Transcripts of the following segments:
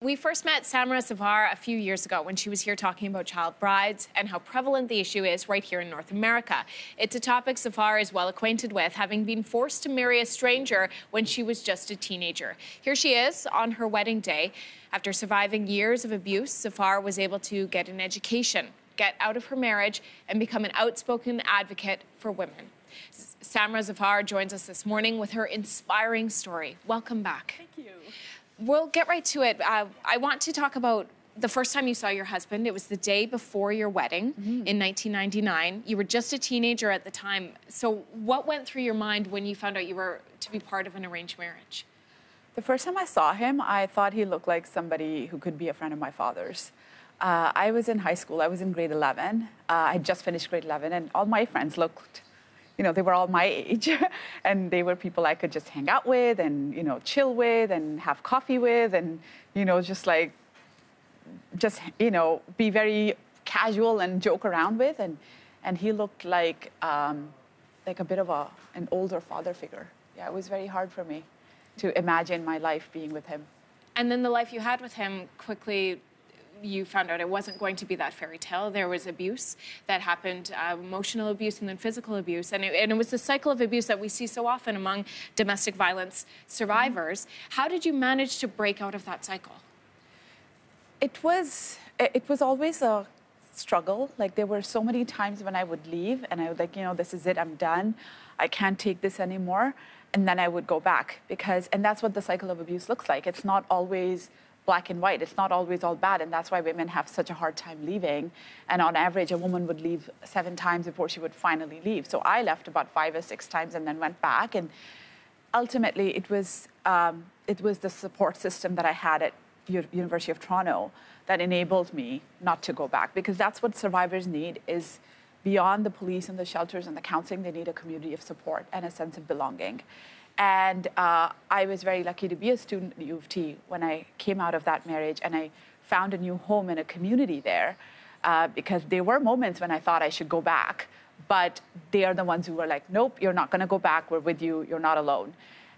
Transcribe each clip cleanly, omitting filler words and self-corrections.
We first met Samra Zafar a few years ago when she was here talking about child brides and how prevalent the issue is right here in North America. It's a topic Zafar is well acquainted with, having been forced to marry a stranger when she was just a teenager. Here she is on her wedding day. After surviving years of abuse, Zafar was able to get an education, get out of her marriage, and become an outspoken advocate for women. Samra Zafar joins us this morning with her inspiring story. Welcome back. Thank you. We'll get right to it. I want to talk about the first time you saw your husband. It was the day before your wedding in 1999. You were just a teenager at the time. So what went through your mind when you found out you were to be part of an arranged marriage? The first time I saw him, I thought he looked like somebody who could be a friend of my father's. I was in high school. I was in grade 11. I had just finished grade 11, and all my friends looked, they were all my age, and they were people I could just hang out with and, chill with and have coffee with and, be very casual and joke around with. And he looked like a bit of an older father figure. Yeah, it was very hard for me to imagine my life being with him. And then the life you had with him, quickly you found out it wasn't going to be that fairy tale. There was abuse that happened, emotional abuse and then physical abuse. And it was the cycle of abuse that we see so often among domestic violence survivors. How did you manage to break out of that cycle? It was always a struggle. Like, there were so many times when I would leave and I would this is it, I'm done. I can't take this anymore. And then I would go back and that's what the cycle of abuse looks like. It's not always black and white. It's not always all bad, and that's why women have such a hard time leaving. And on average, a woman would leave 7 times before she would finally leave. So I left about 5 or 6 times and then went back. And ultimately, it was the support system that I had at University of Toronto that enabled me not to go back, because that's what survivors need. Is beyond the police and the shelters and the counseling, they need a community of support and a sense of belonging. And I was very lucky to be a student at U of T when I came out of that marriage, and I found a new home and a community there, because there were moments when I thought I should go back, but they are the ones who were like, nope, you're not going to go back. We're with you. You're not alone.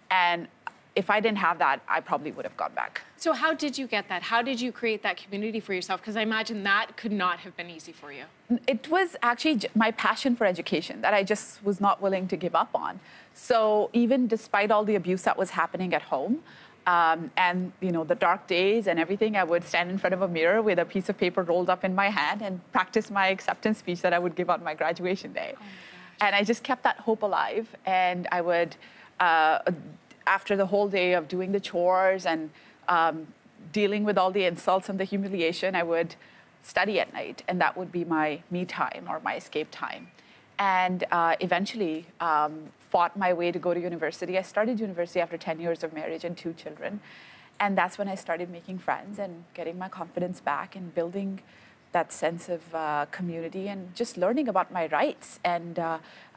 And if I didn't have that, I probably would have gone back. So how did you get that? How did you create that community for yourself? Because I imagine that could not have been easy for you. It was actually my passion for education that I just was not willing to give up on. So even despite all the abuse that was happening at home, and the dark days and everything, I would stand in front of a mirror with a piece of paper rolled up in my hand and practice my acceptance speech that I would give on my graduation day. Oh my gosh. And I just kept that hope alive. And I would, after the whole day of doing the chores and dealing with all the insults and the humiliation, I would study at night, and that would be my me time or my escape time. And eventually fought my way to go to university. I started university after 10 years of marriage and 2 children. And that's when I started making friends and getting my confidence back and building that sense of community and just learning about my rights and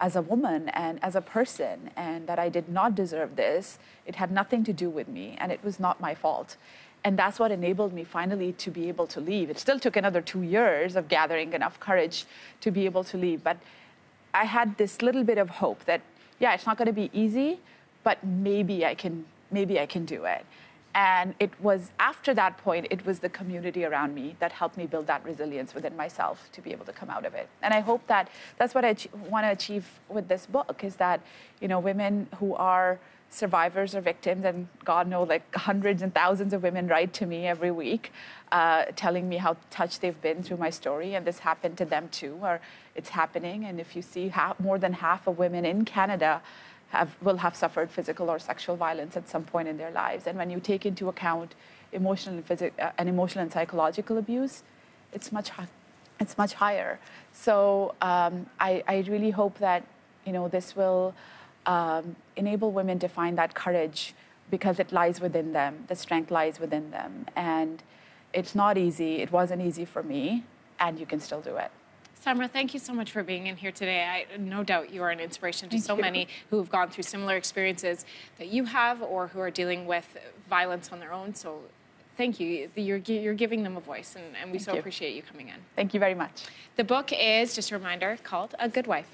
as a woman and as a person, and that I did not deserve this. It had nothing to do with me, and it was not my fault. And that's what enabled me finally to be able to leave. It still took another 2 years of gathering enough courage to be able to leave. But I had this little bit of hope that, yeah, it's not going to be easy, but maybe I can do it. And it was after that point, it was the community around me that helped me build that resilience within myself to be able to come out of it. And I hope that that's what I want to achieve with this book, is that, women who are survivors or victims, and God knows, like hundreds and thousands of women write to me every week telling me how touched they've been through my story, and this happened to them too, or it's happening. And if you see more than half of women in Canada will have suffered physical or sexual violence at some point in their lives. And when you take into account emotional and psychological abuse, it's much higher. So I really hope that this will enable women to find that courage, because it lies within them. The strength lies within them. And it's not easy. It wasn't easy for me, and you can still do it. Samra, thank you so much for being in here today. No doubt you are an inspiration to so many who have gone through similar experiences that you have, or who are dealing with violence on their own. So thank you. You're giving them a voice, and we so appreciate you coming in. Thank you very much. The book is, just a reminder, called A Good Wife.